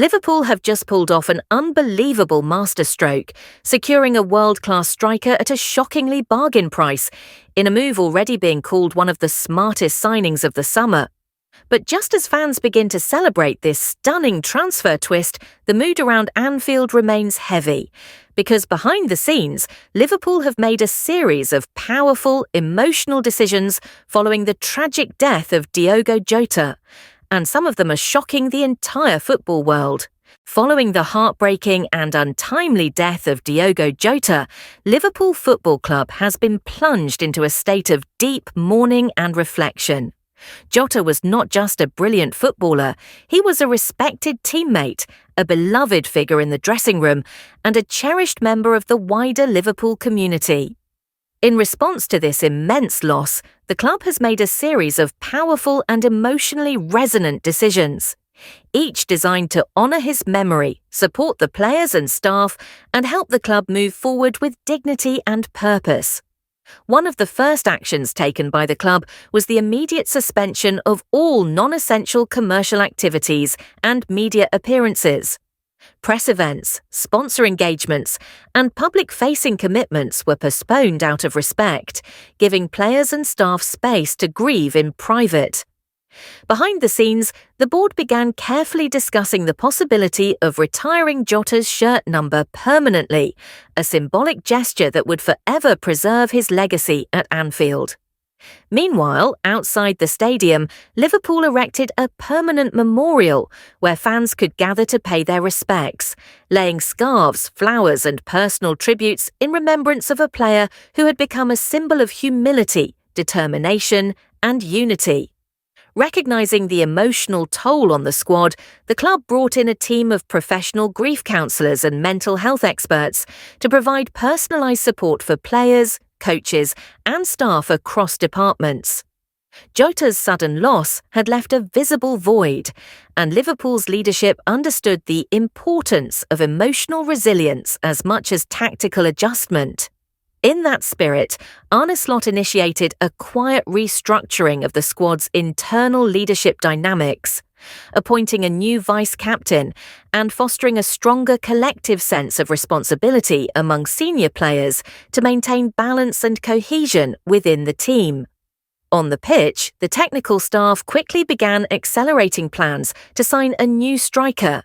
Liverpool have just pulled off an unbelievable masterstroke, securing a world-class striker at a shockingly bargain price, in a move already being called one of the smartest signings of the summer. But just as fans begin to celebrate this stunning transfer twist, the mood around Anfield remains heavy, because behind the scenes, Liverpool have made a series of powerful, emotional decisions following the tragic death of Diogo Jota, and some of them are shocking the entire football world. Following the heartbreaking and untimely death of Diogo Jota, Liverpool Football Club has been plunged into a state of deep mourning and reflection. Jota was not just a brilliant footballer, he was a respected teammate, a beloved figure in the dressing room, and a cherished member of the wider Liverpool community. In response to this immense loss, the club has made a series of powerful and emotionally resonant decisions, each designed to honour his memory, support the players and staff, and help the club move forward with dignity and purpose. One of the first actions taken by the club was the immediate suspension of all non-essential commercial activities and media appearances. Press events, sponsor engagements, and public-facing commitments were postponed out of respect, giving players and staff space to grieve in private. Behind the scenes, the board began carefully discussing the possibility of retiring Jota's shirt number permanently, a symbolic gesture that would forever preserve his legacy at Anfield. Meanwhile, outside the stadium, Liverpool erected a permanent memorial where fans could gather to pay their respects, laying scarves, flowers, and personal tributes in remembrance of a player who had become a symbol of humility, determination, and unity. Recognising the emotional toll on the squad, the club brought in a team of professional grief counsellors and mental health experts to provide personalised support for players, coaches, and staff across departments. Jota's sudden loss had left a visible void, and Liverpool's leadership understood the importance of emotional resilience as much as tactical adjustment. In that spirit, Arne Slot initiated a quiet restructuring of the squad's internal leadership dynamics, appointing a new vice-captain and fostering a stronger collective sense of responsibility among senior players to maintain balance and cohesion within the team. On the pitch, the technical staff quickly began accelerating plans to sign a new striker,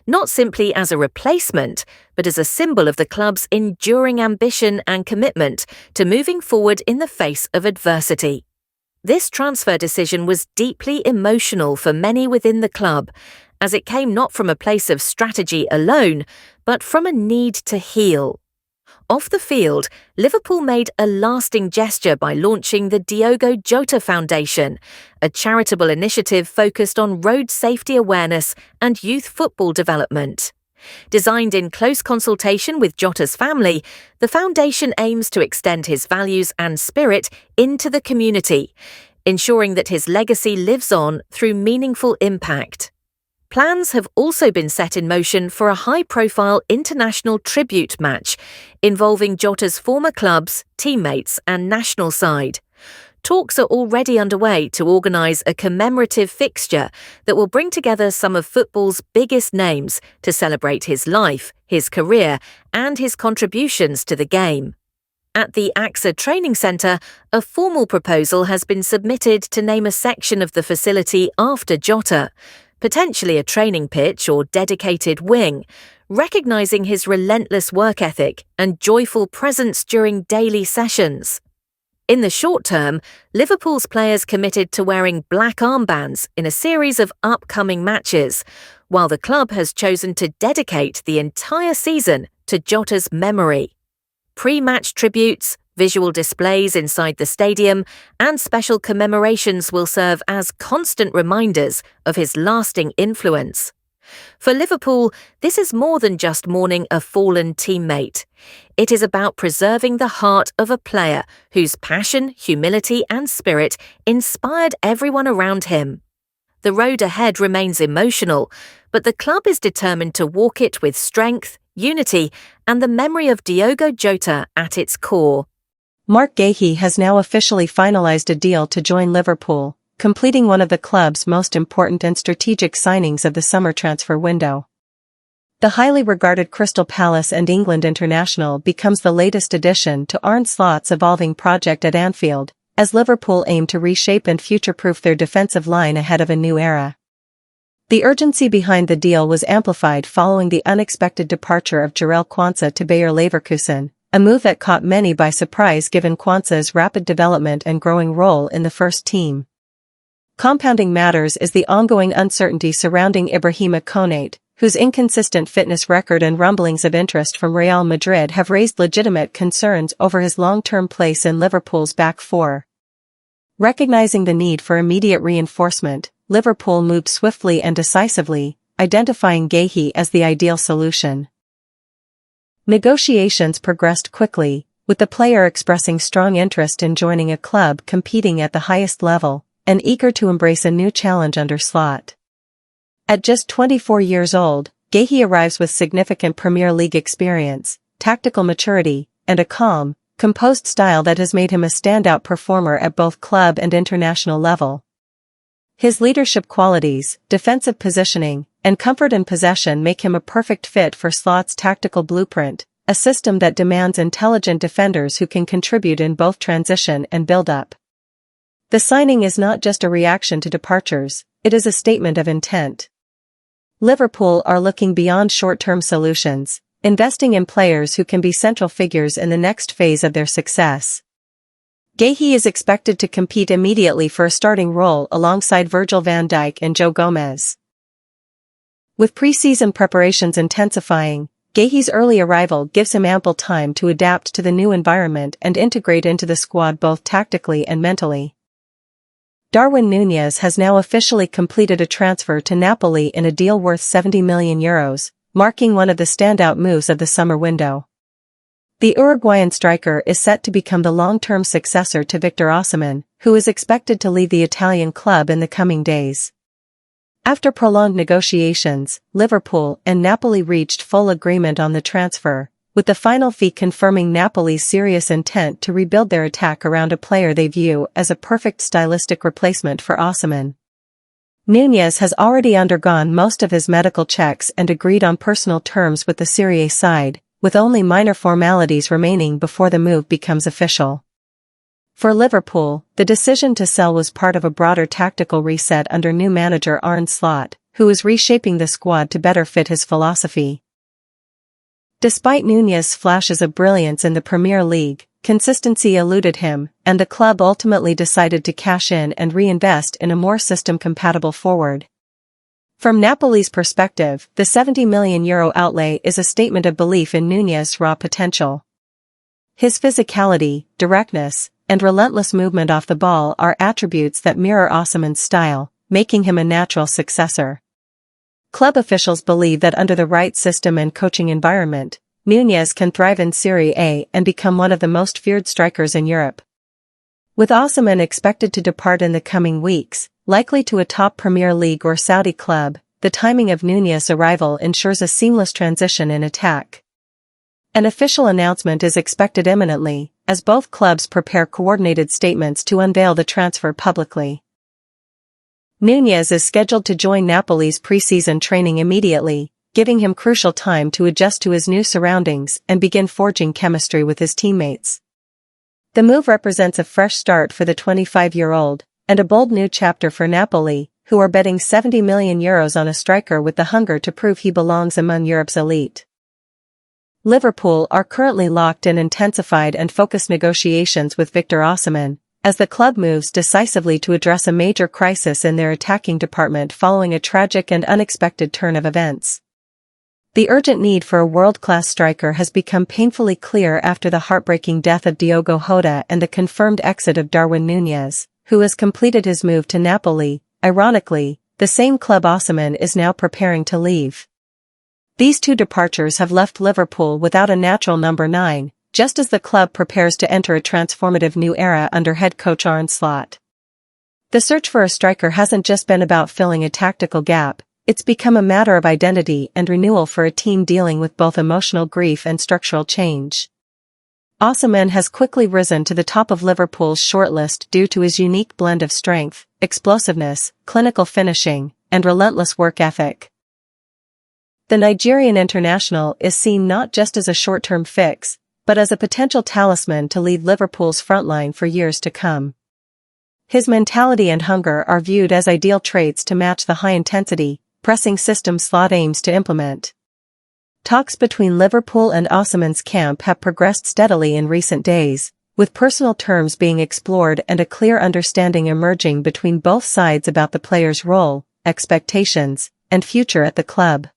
not simply as a replacement, but as a symbol of the club's enduring ambition and commitment to moving forward in the face of adversity. This transfer decision was deeply emotional for many within the club, as it came not from a place of strategy alone, but from a need to heal. Off the field, Liverpool made a lasting gesture by launching the Diogo Jota Foundation, a charitable initiative focused on road safety awareness and youth football development. Designed in close consultation with Jota's family, the foundation aims to extend his values and spirit into the community, ensuring that his legacy lives on through meaningful impact. Plans have also been set in motion for a high-profile international tribute match involving Jota's former clubs, teammates, and national side. Talks are already underway to organise a commemorative fixture that will bring together some of football's biggest names to celebrate his life, his career, and his contributions to the game. At the AXA Training Centre, a formal proposal has been submitted to name a section of the facility after Jota, potentially a training pitch or dedicated wing, recognising his relentless work ethic and joyful presence during daily sessions. In the short term, Liverpool's players committed to wearing black armbands in a series of upcoming matches, while the club has chosen to dedicate the entire season to Jota's memory. Pre-match tributes, visual displays inside the stadium, and special commemorations will serve as constant reminders of his lasting influence. For Liverpool, this is more than just mourning a fallen teammate. It is about preserving the heart of a player whose passion, humility, and spirit inspired everyone around him. The road ahead remains emotional, but the club is determined to walk it with strength, unity, and the memory of Diogo Jota at its core. Marc Guéhi has now officially finalized a deal to join Liverpool, completing one of the club's most important and strategic signings of the summer transfer window. The highly regarded Crystal Palace and England international becomes the latest addition to Arne Slot's evolving project at Anfield, as Liverpool aim to reshape and future-proof their defensive line ahead of a new era. The urgency behind the deal was amplified following the unexpected departure of Jarell Quansah to Bayer Leverkusen, a move that caught many by surprise given Quansah's rapid development and growing role in the first team. Compounding matters is the ongoing uncertainty surrounding Ibrahima Konate, whose inconsistent fitness record and rumblings of interest from Real Madrid have raised legitimate concerns over his long-term place in Liverpool's back four. Recognizing the need for immediate reinforcement, Liverpool moved swiftly and decisively, identifying Guéhi as the ideal solution. Negotiations progressed quickly, with the player expressing strong interest in joining a club competing at the highest level, and eager to embrace a new challenge under Slot. At just 24 years old, Guéhi arrives with significant Premier League experience, tactical maturity, and a calm, composed style that has made him a standout performer at both club and international level. His leadership qualities, defensive positioning, and comfort in possession make him a perfect fit for Slot's tactical blueprint, a system that demands intelligent defenders who can contribute in both transition and build-up. The signing is not just a reaction to departures, it is a statement of intent. Liverpool are looking beyond short-term solutions, investing in players who can be central figures in the next phase of their success. Guéhi is expected to compete immediately for a starting role alongside Virgil van Dijk and Joe Gomez. With pre-season preparations intensifying, Guéhi's early arrival gives him ample time to adapt to the new environment and integrate into the squad both tactically and mentally. Darwin Núñez has now officially completed a transfer to Napoli in a deal worth €70 million, marking one of the standout moves of the summer window. The Uruguayan striker is set to become the long-term successor to Victor Osimhen, who is expected to leave the Italian club in the coming days. After prolonged negotiations, Liverpool and Napoli reached full agreement on the transfer, with the final fee confirming Napoli's serious intent to rebuild their attack around a player they view as a perfect stylistic replacement for Osimhen. Núñez has already undergone most of his medical checks and agreed on personal terms with the Serie A side, with only minor formalities remaining before the move becomes official. For Liverpool, the decision to sell was part of a broader tactical reset under new manager Arne Slot, who is reshaping the squad to better fit his philosophy. Despite Núñez's flashes of brilliance in the Premier League, consistency eluded him, and the club ultimately decided to cash in and reinvest in a more system-compatible forward. From Napoli's perspective, the €70 million outlay is a statement of belief in Núñez's raw potential. His physicality, directness, and relentless movement off the ball are attributes that mirror Osimhen's style, making him a natural successor. Club officials believe that under the right system and coaching environment, Núñez can thrive in Serie A and become one of the most feared strikers in Europe. With Osimhen expected to depart in the coming weeks, likely to a top Premier League or Saudi club, the timing of Núñez's arrival ensures a seamless transition in attack. An official announcement is expected imminently, as both clubs prepare coordinated statements to unveil the transfer publicly. Núñez is scheduled to join Napoli's pre-season training immediately, giving him crucial time to adjust to his new surroundings and begin forging chemistry with his teammates. The move represents a fresh start for the 25-year-old, and a bold new chapter for Napoli, who are betting €70 million on a striker with the hunger to prove he belongs among Europe's elite. Liverpool are currently locked in intensified and focused negotiations with Victor Osimhen, as the club moves decisively to address a major crisis in their attacking department following a tragic and unexpected turn of events. The urgent need for a world-class striker has become painfully clear after the heartbreaking death of Diogo Jota and the confirmed exit of Darwin Núñez, who has completed his move to Napoli. Ironically, the same club Osimhen is now preparing to leave. These two departures have left Liverpool without a natural number 9, just as the club prepares to enter a transformative new era under head coach Arne Slot. The search for a striker hasn't just been about filling a tactical gap, it's become a matter of identity and renewal for a team dealing with both emotional grief and structural change. Osimhen has quickly risen to the top of Liverpool's shortlist due to his unique blend of strength, explosiveness, clinical finishing, and relentless work ethic. The Nigerian international is seen not just as a short-term fix, but as a potential talisman to lead Liverpool's frontline for years to come. His mentality and hunger are viewed as ideal traits to match the high-intensity, pressing system Slot aims to implement. Talks between Liverpool and Osimhen's camp have progressed steadily in recent days, with personal terms being explored and a clear understanding emerging between both sides about the player's role, expectations, and future at the club.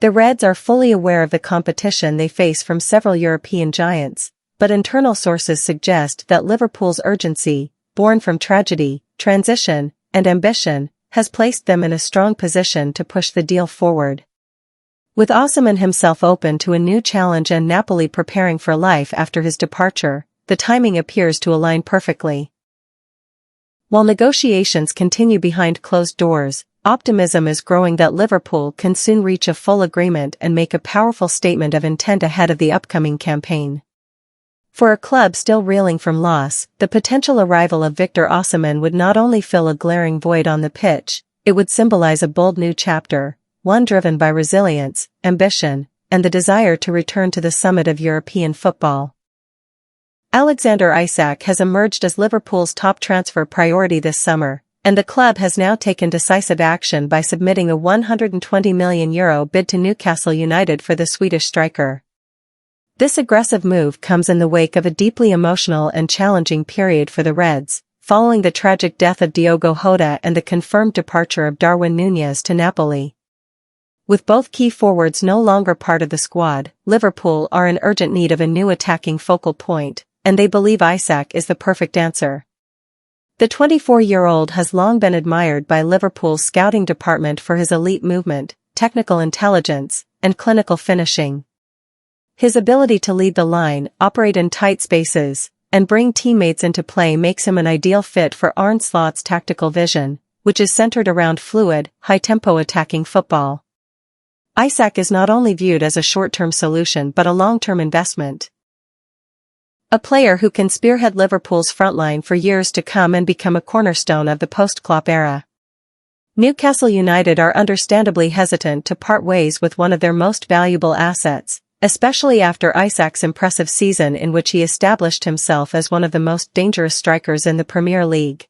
The Reds are fully aware of the competition they face from several European giants, but internal sources suggest that Liverpool's urgency, born from tragedy, transition, and ambition, has placed them in a strong position to push the deal forward. With Osimhen himself open to a new challenge and Napoli preparing for life after his departure, the timing appears to align perfectly. While negotiations continue behind closed doors, optimism is growing that Liverpool can soon reach a full agreement and make a powerful statement of intent ahead of the upcoming campaign. For a club still reeling from loss, the potential arrival of Victor Osimhen would not only fill a glaring void on the pitch, it would symbolize a bold new chapter, one driven by resilience, ambition, and the desire to return to the summit of European football. Alexander Isak has emerged as Liverpool's top transfer priority this summer, and the club has now taken decisive action by submitting a €120 million bid to Newcastle United for the Swedish striker. This aggressive move comes in the wake of a deeply emotional and challenging period for the Reds, following the tragic death of Diogo Jota and the confirmed departure of Darwin Núñez to Napoli. With both key forwards no longer part of the squad, Liverpool are in urgent need of a new attacking focal point, and they believe Isak is the perfect answer. The 24-year-old has long been admired by Liverpool's scouting department for his elite movement, technical intelligence, and clinical finishing. His ability to lead the line, operate in tight spaces, and bring teammates into play makes him an ideal fit for Arne Slot's tactical vision, which is centered around fluid, high-tempo attacking football. Isak is not only viewed as a short-term solution but a long-term investment. A player who can spearhead Liverpool's frontline for years to come and become a cornerstone of the post-Klopp era. Newcastle United are understandably hesitant to part ways with one of their most valuable assets, especially after Isak's impressive season in which he established himself as one of the most dangerous strikers in the Premier League.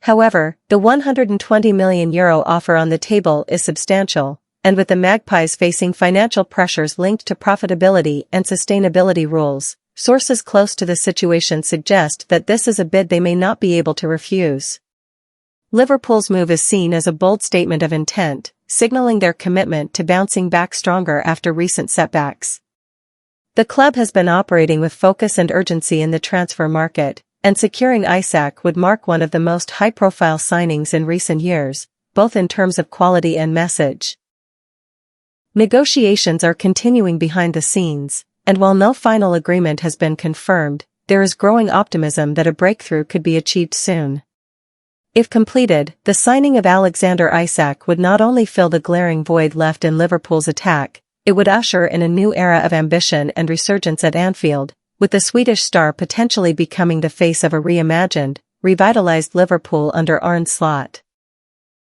However, the €120 million offer on the table is substantial, and with the Magpies facing financial pressures linked to profitability and sustainability rules, sources close to the situation suggest that this is a bid they may not be able to refuse. Liverpool's move is seen as a bold statement of intent, signaling their commitment to bouncing back stronger after recent setbacks. The club has been operating with focus and urgency in the transfer market, and securing Isak would mark one of the most high-profile signings in recent years, both in terms of quality and message. Negotiations are continuing behind the scenes, and while no final agreement has been confirmed, there is growing optimism that a breakthrough could be achieved soon. If completed, the signing of Alexander Isak would not only fill the glaring void left in Liverpool's attack, it would usher in a new era of ambition and resurgence at Anfield, with the Swedish star potentially becoming the face of a reimagined, revitalized Liverpool under Arne Slot.